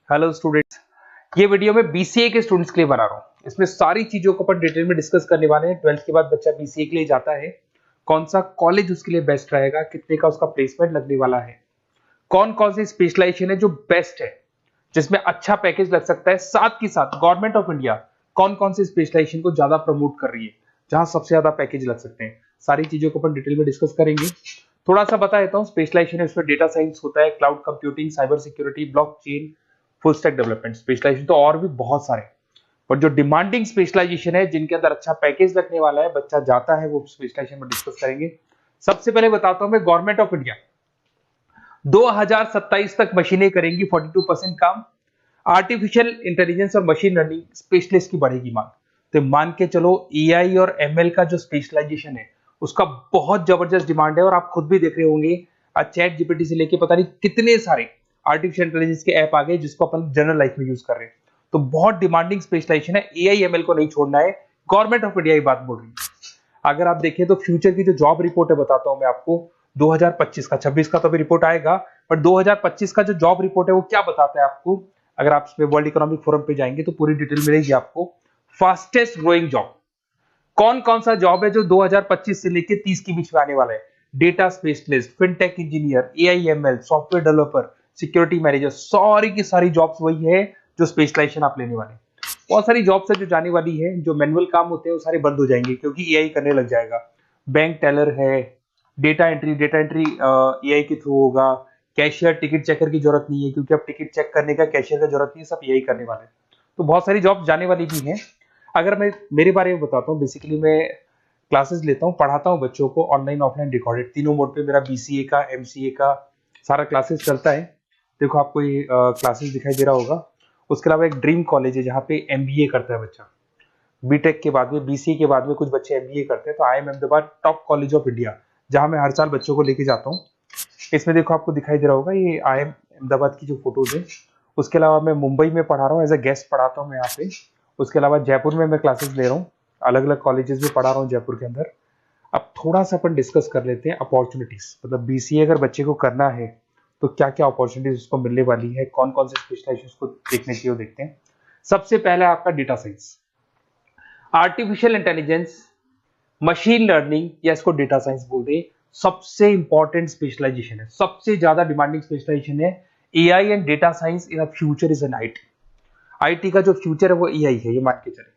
Hello students, ये video मैं BCA के स्टूडेंट्स के लिए बना रहा हूँ। इसमें सारी चीजों को अपन डिटेल में डिस्कस करने वाले हैं। 12th के बाद बच्चा बीसीए के लिए जाता है, कौन सा कॉलेज उसके लिए बेस्ट रहेगा, कितने का उसका प्लेसमेंट लगने वाला है, कौन कौन सी स्पेशलाइजेशन है जो बेस्ट है, जिसमें अच्छा पैकेज लग सकता है। साथ ही साथ गवर्नमेंट ऑफ इंडिया कौन कौन सी स्पेशलाइजेशन को ज्यादा प्रमोट कर रही है, जहां सबसे ज्यादा पैकेज लग सकते हैं। सारी चीजों को अपन डिटेल में डिस्कस करेंगे। थोड़ा सा बता देता हूँ, स्पेशलाइजेशन है उसमें डेटा साइंस होता है, cloud computing, cyber security, blockchain, full stack development. Specialization तो और भी बहुत सारे, पर जो डिमांडिंग स्पेशलाइजेशन है, जिनके अंदर अच्छा पैकेज लगने वाला है, बच्चा जाता है, वो स्पेशलाइजेशन में डिस्कस करेंगे। सबसे पहले बताता हूं मैं, गवर्नमेंट ऑफ इंडिया 2027 तक मशीनें करेंगी 42% काम। आर्टिफिशियल इंटेलिजेंस और मशीन लर्निंग स्पेशलिस्ट की बढ़ेगी मांग। तो मान के चलो एआई और एमएल का जो स्पेशलाइजेशन है उसका बहुत जबरदस्त डिमांड है। और आप खुद भी देख रहे होंगे, आज चैट जीपीटी से लेके पता नहीं कितने सारे आर्टिफिशियल इंटेलिजेंस के ऐप आ गए जिसको अपन जनरल लाइफ में यूज कर रहे हैं। तो बहुत डिमांडिंग स्पेशलाइजेशन है, एआई एमएल को नहीं छोड़ना है। गवर्नमेंट ऑफ इंडिया ये बात बोल रही है। अगर आप देखें तो फ्यूचर की जो जॉब रिपोर्ट है, बताता हूं मैं आपको 2025 का, 26 का तो अभी रिपोर्ट आएगा, पर 2025 का जो जॉब रिपोर्ट है वो क्या बताता है आपको। अगर आप इसमें वर्ल्ड इकोनॉमिक फोरम पे जाएंगे तो पूरी डिटेल मिलेगी आपको। फास्टेस्ट ग्रोइंग जॉब कौन कौन सा जॉब है जो 2025 से लेकर 30 के बीच में आने वाला है। Data specialist, fintech engineer, AIML, software developer, security manager, सारी की सारी जॉब्स वही है जो स्पेशलाइजेशन आप लेने वाले हैं। बहुत सारी जॉब्स है जो जाने वाली है, जो मैनुअल काम होते हैं वो सारे बंद हो जाएंगे क्योंकि एआई करने लग जाएगा। बैंक टेलर है, डेटा एंट्री एआई के थ्रू होगा। कैशियर, टिकट चेकर की जरूरत नहीं है क्योंकि अब टिकट चेक करने का कैशियर का जरूरत नहीं है, सब एआई करने वाले हैं। तो बहुत सारी जॉब जाने वाली भी हैं। अगर मैं मेरे बारे में बताता हूँ, बेसिकली मैं क्लासेस लेता हूँ, पढ़ाता हूँ बच्चों को, ऑनलाइन ऑफलाइन रिकॉर्डेड तीनों मोड पे मेरा बीसीए का, एमसीए का सारा क्लासेस चलता है। देखो आपको ये क्लासेस दिखाई दे रहा होगा। उसके अलावा एक ड्रीम कॉलेज है जहाँ पे एमबीए करता है बच्चा। बीटेक के बाद में, बीसीए के बाद में कुछ बच्चे एमबीए करते हैं। तो I am Ahmedabad top college of India, जहां मैं हर साल बच्चों को लेके जाता हूँ। इसमें देखो आपको दिखाई दे रहा होगा, ये आई एम अहमदाबाद की जो फोटोज है। उसके अलावा मैं मुंबई में पढ़ा रहा हूँ, एज अ गेस्ट पढ़ाता हूँ मैं यहाँ पे। उसके अलावा जयपुर में मैं क्लासेस ले रहा हूँ, अलग अलग कॉलेजेस में पढ़ा रहा हूँ जयपुर के अंदर। अब थोड़ा सा अपन डिस्कस कर लेते हैं अपॉर्चुनिटीज, मतलब बीसीए अगर बच्चे को करना है तो क्या क्या अपॉर्चुनिटीज उसको मिलने वाली है, कौन कौन से स्पेशलाइजेशन उसको देखने चाहिए, वो देखते हैं। सबसे पहला आपका data science, artificial intelligence, machine learning, या इसको डेटा साइंस बोल दे, सबसे इंपॉर्टेंट स्पेशलाइजेशन है, सबसे ज्यादा डिमांडिंग स्पेशलाइजेशन है। AI and data science in future is an IT. IT का जो फ्यूचर है वो एआई है, ये मान के चले।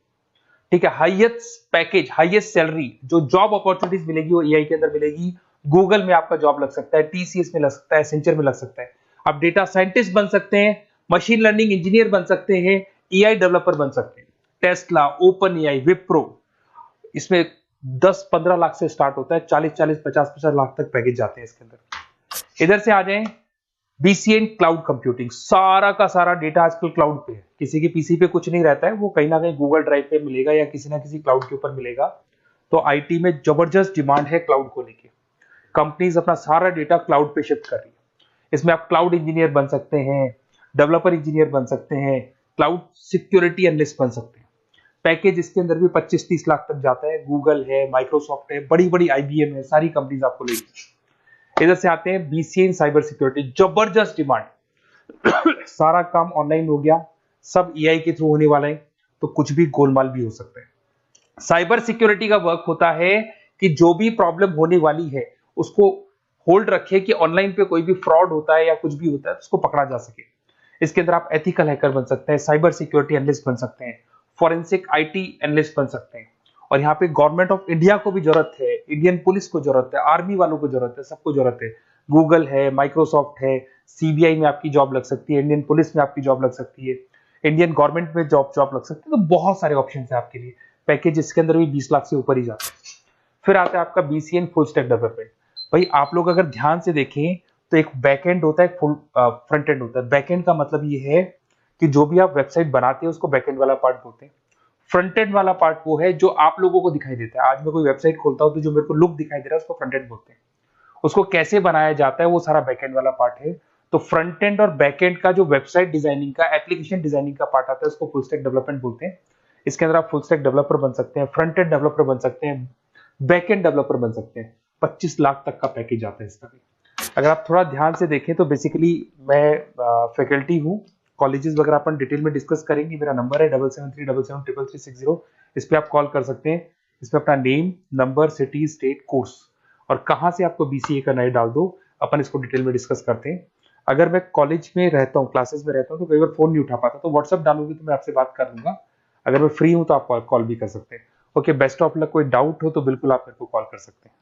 ठीक है, हाईएस्ट पैकेज, हाईएस्ट सैलरी, जो जॉब अपॉर्चुनिटीज मिलेगी वो एआई के अंदर मिलेगी। गूगल में आपका जॉब लग सकता है, टीसीएस में लग सकता है, एसेंचर में लग सकता है। आप डेटा साइंटिस्ट बन सकते हैं, मशीन लर्निंग इंजीनियर बन सकते हैं, एआई डेवलपर बन सकते हैं। टेस्ला, ओपन एआई, विप्रो, इसमें 10-15 लाख से स्टार्ट होता है, 40-40, 50-50 लाख तक पैकेज जाते हैं इसके अंदर। इधर से आ जाएं, बीसीए क्लाउड कंप्यूटिंग, सारा का सारा डेटा आजकल क्लाउड पे है, किसी के पीसी पे कुछ नहीं रहता है, वो कहीं ना कहीं गूगल ड्राइव पे मिलेगा या किसी ना किसी क्लाउड के ऊपर मिलेगा। तो आईटी में जबरदस्त डिमांड है क्लाउड को लेके। कंपनीज अपना सारा डेटा क्लाउड पे शिफ्ट कर रही है। इसमें आप क्लाउड इंजीनियर बन सकते हैं, डेवलपर इंजीनियर बन सकते हैं, क्लाउड सिक्योरिटी एनालिस्ट बन सकते हैं। पैकेज इसके अंदर भी 25-30 लाख तक जाता है। गूगल है, माइक्रोसॉफ्ट है, बड़ी बड़ी आईबीएम है, सारी कंपनीज आपको लेगी। इधर से आते हैं बीसीए इन साइबर सिक्योरिटी, जबरदस्त डिमांड। सारा काम ऑनलाइन हो गया, सब एआई के थ्रू होने वाला है, तो कुछ भी गोलमाल भी हो सकता है। साइबर सिक्योरिटी का वर्क होता है कि जो भी प्रॉब्लम होने वाली है उसको होल्ड रखे कि ऑनलाइन पे कोई भी फ्रॉड होता है या कुछ भी होता है तो उसको पकड़ा जा सके। इसके अंदर आप एथिकल हैकर बन सकते हैं, साइबर सिक्योरिटी एनालिस्ट बन सकते हैं, फॉरेंसिक आईटी एनालिस्ट बन सकते हैं। और यहाँ पे गवर्नमेंट ऑफ इंडिया को भी जरूरत है, इंडियन पुलिस को जरूरत है, आर्मी वालों को जरूरत है, सबको जरूरत है। गूगल है, माइक्रोसॉफ्ट है, सीबीआई में आपकी जॉब लग सकती है, इंडियन पुलिस में आपकी जॉब लग सकती है, इंडियन गवर्नमेंट में जॉब लग सकती है। तो बहुत सारे ऑप्शन है आपके लिए। पैकेज इसके अंदर भी 20 लाख से ऊपर ही जाता है। फिर आता है आपका बीसीए फुल स्टैक डेवलपमेंट। भाई आप लोग अगर ध्यान से देखें तो एक बैकएंड होता है, फुल फ्रंट एंड होता है। बैकएंड का मतलब ये है कि जो भी आप वेबसाइट बनाते हैं उसको बैकएंड वाला पार्ट बोलते हैं। फ्रंट एंड वाला पार्ट वो है जो आप लोगों को दिखाई देता है। आज मैं कोई वेबसाइट खोलता हूं तो जो मेरे को लुक दिखाई दे रहा है उसको फ्रंट एंड बोलते हैं। उसको कैसे बनाया जाता है वो सारा बैकएंड वाला पार्ट है। तो फ्रंट एंड और बैकएंड का जो वेबसाइट डिजाइनिंग का, एप्लीकेशन डिजाइनिंग का पार्ट आता है उसको फुल स्टैक डेवलपमेंट बोलते हैं। इसके अंदर आप फुल स्टैक डेवलपर बन सकते हैं, फ्रंट एंड डेवलपर बन सकते हैं, बैकएंड डेवलपर बन सकते हैं। 25 लाख तक का पैकेज आता है इसका भी। अगर आप थोड़ा ध्यान से देखें तो बेसिकली मैं फैकल्टी हूँ कॉलेजेस वगैरह अपन डिटेल में डिस्कस करेंगे। मेरा नंबर है 7737773360, इस पे आप कॉल कर सकते हैं। इसमें अपना name, number, city, state, course और कहाँ से आपको बीसीए करना है डाल दो, अपन इसको डिटेल में डिस्कस करते हैं। अगर मैं कॉलेज में रहता हूँ, क्लासेस में रहता हूँ, तो कई बार फोन नहीं उठा पाता, तो व्हाट्सअप डालोगे तो मैं आपसे बात कर लूंगा। अगर मैं फ्री हूँ तो आप कॉल भी कर सकते हैं। Okay, best of luck. कोई डाउट हो तो बिल्कुल आप मेरे को कॉल कर सकते हैं।